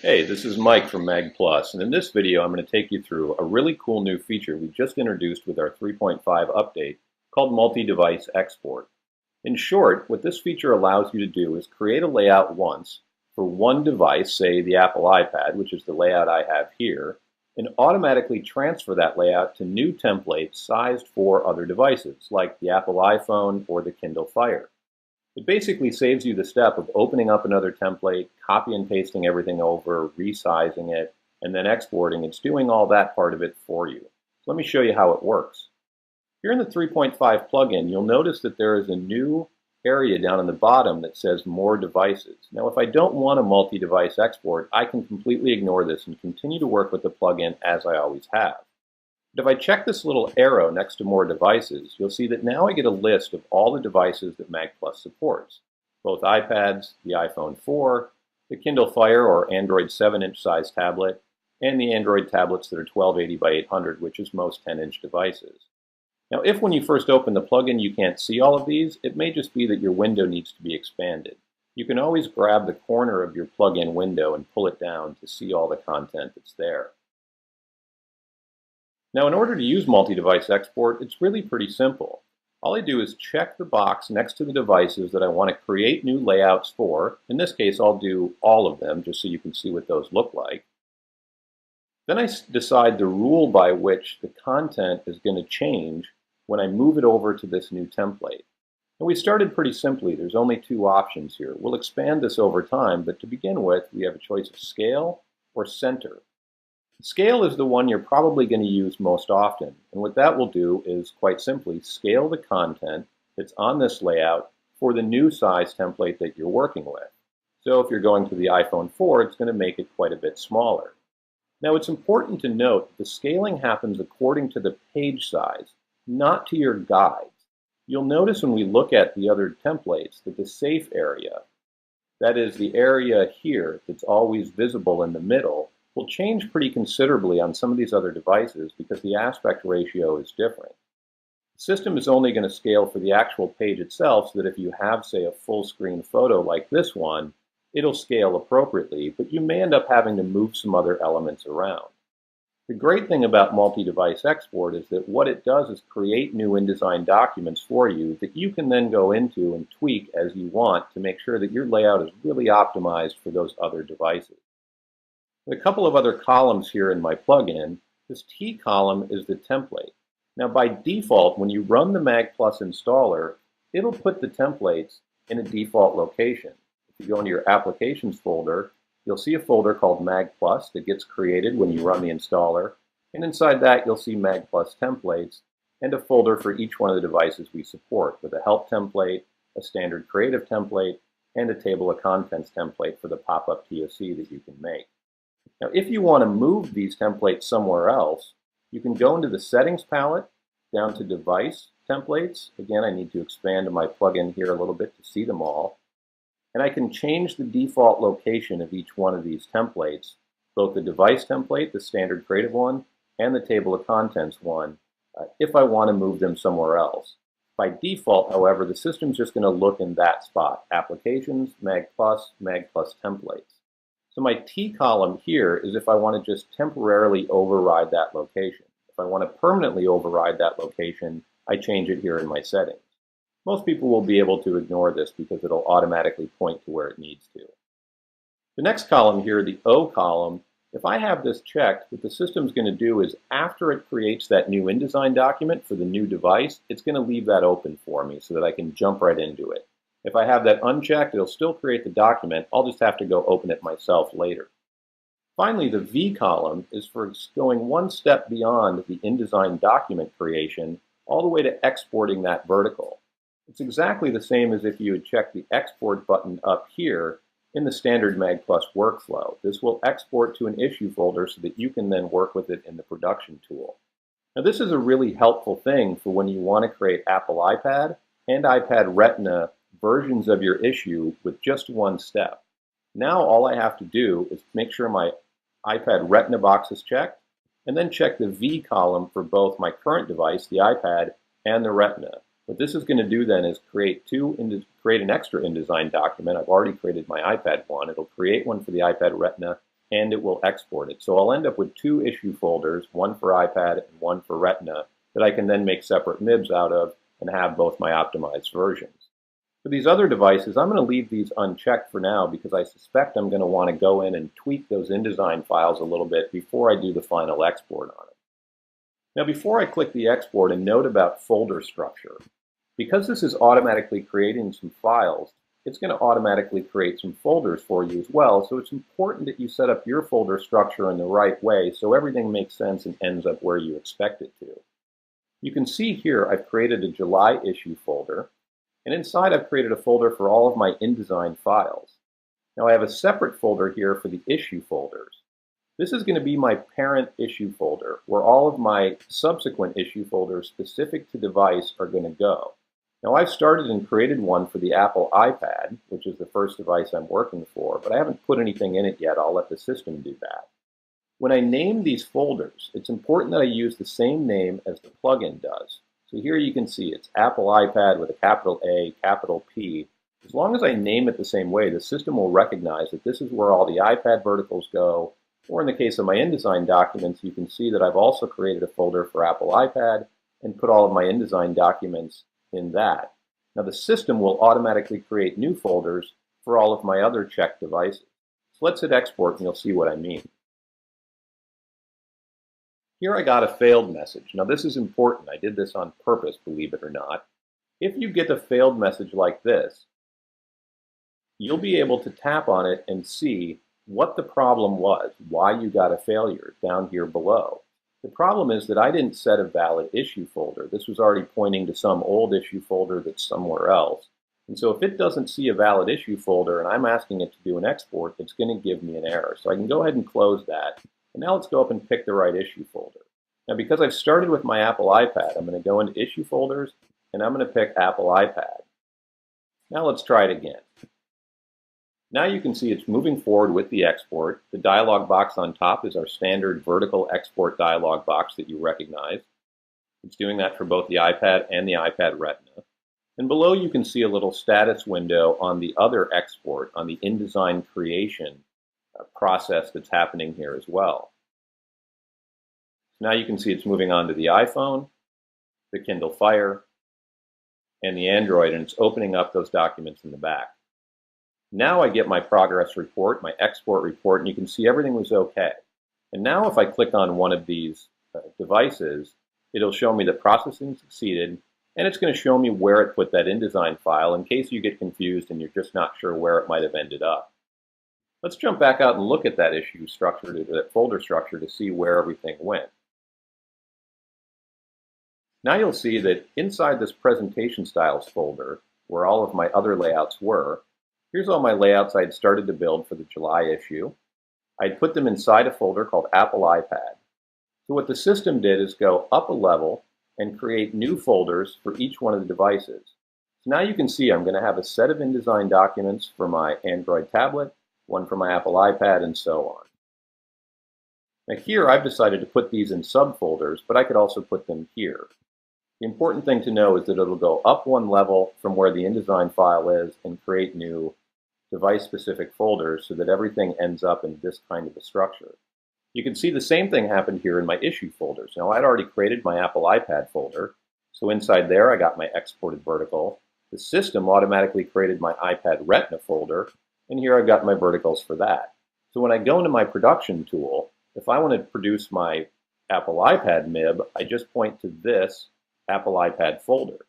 Hey, this is Mike from Mag Plus, and in this video I'm going to take you through a really cool new feature we just introduced with our 3.5 update called Multi-Device Export. In short, what this feature allows you to do is create a layout once for one device, say the Apple iPad, which is the layout I have here, and automatically transfer that layout to new templates sized for other devices, like the Apple iPhone or the Kindle Fire. It basically saves you the step of opening up another template, copy and pasting everything over, resizing it, and then exporting. It's doing all that part of it for you. So let me show you how it works. Here in the 3.5 plugin, you'll notice that there is a new area down in the bottom that says More Devices. Now, if I don't want a multi-device export, I can completely ignore this and continue to work with the plugin as I always have. But if I check this little arrow next to More Devices, you'll see that now I get a list of all the devices that Mag Plus supports, both iPads, the iPhone 4, the Kindle Fire or Android 7-inch size tablet, and the Android tablets that are 1280 by 800, which is most 10-inch devices. Now, if when you first open the plugin you can't see all of these, it may just be that your window needs to be expanded. You can always grab the corner of your plugin window and pull it down to see all the content that's there. Now, in order to use multi-device export, it's really pretty simple. All I do is check the box next to the devices that I want to create new layouts for. In this case, I'll do all of them just so you can see what those look like. Then I decide the rule by which the content is going to change when I move it over to this new template. And we started pretty simply. There's only two options here. We'll expand this over time, but to begin with, we have a choice of scale or center. Scale is the one you're probably going to use most often, and what that will do is quite simply scale the content that's on this layout for the new size template that you're working with. So if you're going to the iPhone 4, it's going to make it quite a bit smaller. Now, it's important to note that the scaling happens according to the page size, not to your guides. You'll notice when we look at the other templates that the safe area, that is the area here that's always visible in the middle, will change pretty considerably on some of these other devices because the aspect ratio is different. The system is only going to scale for the actual page itself so that if you have, say, a full screen photo like this one, it'll scale appropriately, but you may end up having to move some other elements around. The great thing about multi-device export is that what it does is create new InDesign documents for you that you can then go into and tweak as you want to make sure that your layout is really optimized for those other devices. A couple of other columns here in my plugin. This T column is the template. Now, by default, when you run the Mag Plus installer, it'll put the templates in a default location. If you go into your Applications folder, you'll see a folder called Mag Plus that gets created when you run the installer, and inside that you'll see Mag Plus templates and a folder for each one of the devices we support with a help template, a standard creative template, and a table of contents template for the pop-up TOC that you can make. Now, if you want to move these templates somewhere else, you can go into the Settings palette, down to Device Templates. Again, I need to expand my plugin here a little bit to see them all. And I can change the default location of each one of these templates, both the device template, the standard creative one, and the table of contents one, if I want to move them somewhere else. By default, however, the system's just going to look in that spot, Applications, Mag Plus Templates. So my T column here is if I want to just temporarily override that location. If I want to permanently override that location, I change it here in my settings. Most people will be able to ignore this because it'll automatically point to where it needs to. The next column here, the O column, if I have this checked, what the system's going to do is after it creates that new InDesign document for the new device, it's going to leave that open for me so that I can jump right into it. If I have that unchecked, it'll still create the document. I'll just have to go open it myself later. Finally, the V column is for going one step beyond the InDesign document creation all the way to exporting that vertical. It's exactly the same as if you had checked the export button up here in the standard Mag Plus workflow. This will export to an issue folder so that you can then work with it in the production tool. Now, this is a really helpful thing for when you want to create Apple iPad and iPad Retina versions of your issue with just one step. Now all I have to do is make sure my iPad Retina box is checked, and then check the V column for both my current device, the iPad, and the Retina. What this is going to do then is create an extra InDesign document. I've already created my iPad one. It'll create one for the iPad Retina and it will export it. So I'll end up with two issue folders, one for iPad and one for Retina, that I can then make separate MIBs out of and have both my optimized versions. For these other devices, I'm going to leave these unchecked for now because I suspect I'm going to want to go in and tweak those InDesign files a little bit before I do the final export on it. Now, before I click the export, a note about folder structure. Because this is automatically creating some files, it's going to automatically create some folders for you as well, so it's important that you set up your folder structure in the right way so everything makes sense and ends up where you expect it to. You can see here I've created a July issue folder, and inside I've created a folder for all of my InDesign files. Now I have a separate folder here for the issue folders. This is going to be my parent issue folder, where all of my subsequent issue folders specific to device are going to go. Now I've started and created one for the Apple iPad, which is the first device I'm working for, but I haven't put anything in it yet. I'll let the system do that. When I name these folders, it's important that I use the same name as the plugin does. So here you can see it's Apple iPad with a capital A, capital P. As long as I name it the same way, the system will recognize that this is where all the iPad verticals go, or in the case of my InDesign documents, you can see that I've also created a folder for Apple iPad and put all of my InDesign documents in that. Now the system will automatically create new folders for all of my other checked devices. So let's hit export and you'll see what I mean. Here I got a failed message. Now this is important. I did this on purpose, believe it or not. If you get a failed message like this, you'll be able to tap on it and see what the problem was, why you got a failure down here below. The problem is that I didn't set a valid issue folder. This was already pointing to some old issue folder that's somewhere else. And so if it doesn't see a valid issue folder and I'm asking it to do an export, it's going to give me an error. So I can go ahead and close that. And now let's go up and pick the right issue folder. Now because I've started with my Apple iPad, I'm going to go into issue folders and I'm going to pick Apple iPad. Now let's try it again. Now you can see it's moving forward with the export. The dialog box on top is our standard vertical export dialog box that you recognize. It's doing that for both the iPad and the iPad Retina. And below you can see a little status window on the other export, on the InDesign creation process that's happening here as well. Now you can see it's moving on to the iPhone, the Kindle Fire, and the Android, and it's opening up those documents in the back. Now I get my progress report, my export report, and you can see everything was okay. And now if I click on one of these devices, it'll show me that processing succeeded, and it's going to show me where it put that InDesign file in case you get confused and you're just not sure where it might have ended up. Let's jump back out and look at that issue structure, that folder structure, to see where everything went. Now you'll see that inside this presentation styles folder, where all of my other layouts were, here's all my layouts I'd started to build for the July issue. I'd put them inside a folder called Apple iPad. So what the system did is go up a level and create new folders for each one of the devices. So now you can see I'm going to have a set of InDesign documents for my Android tablet, one for my Apple iPad, and so on. Now here I've decided to put these in subfolders, but I could also put them here. The important thing to know is that it'll go up one level from where the InDesign file is and create new device-specific folders so that everything ends up in this kind of a structure. You can see the same thing happened here in my issue folders. Now I'd already created my Apple iPad folder, so inside there I got my exported vertical. The system automatically created my iPad Retina folder, and here I've got my verticals for that. So when I go into my production tool, if I want to produce my Apple iPad MIB, I just point to this Apple iPad folder.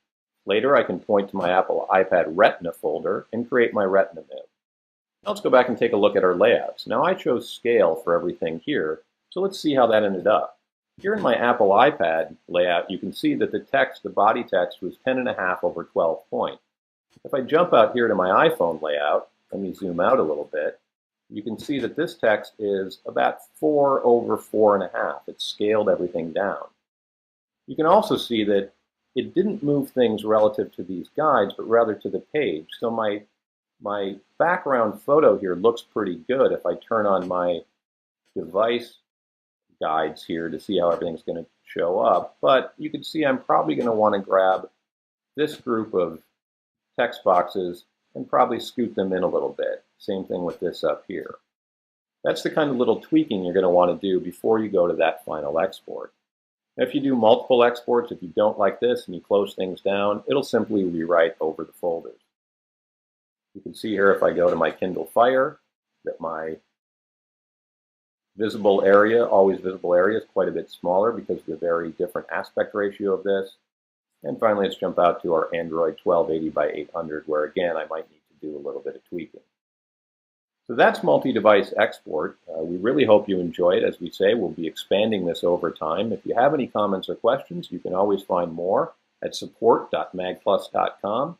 Later I can point to my Apple iPad Retina folder and create my Retina MIB. Now let's go back and take a look at our layouts. Now I chose scale for everything here, so let's see how that ended up. Here in my Apple iPad layout, you can see that the text, the body text, was 10.5 over 12 point. If I jump out here to my iPhone layout, let me zoom out a little bit, you can see that this text is about 4 over 4.5. It's scaled everything down. You can also see that it didn't move things relative to these guides, but rather to the page. So my background photo here looks pretty good if I turn on my device guides here to see how everything's going to show up. But you can see I'm probably going to want to grab this group of text boxes and probably scoot them in a little bit. Same thing with this up here. That's the kind of little tweaking you're going to want to do before you go to that final export. If you do multiple exports, if you don't like this and you close things down, it'll simply rewrite over the folders. You can see here if I go to my Kindle Fire that my visible area, always visible area, is quite a bit smaller because of the very different aspect ratio of this. And finally, let's jump out to our Android 1280 by 800, where again, I might need to do a little bit of tweaking. So that's multi-device export. We really hope you enjoy it. As we say, we'll be expanding this over time. If you have any comments or questions, you can always find more at support.magplus.com.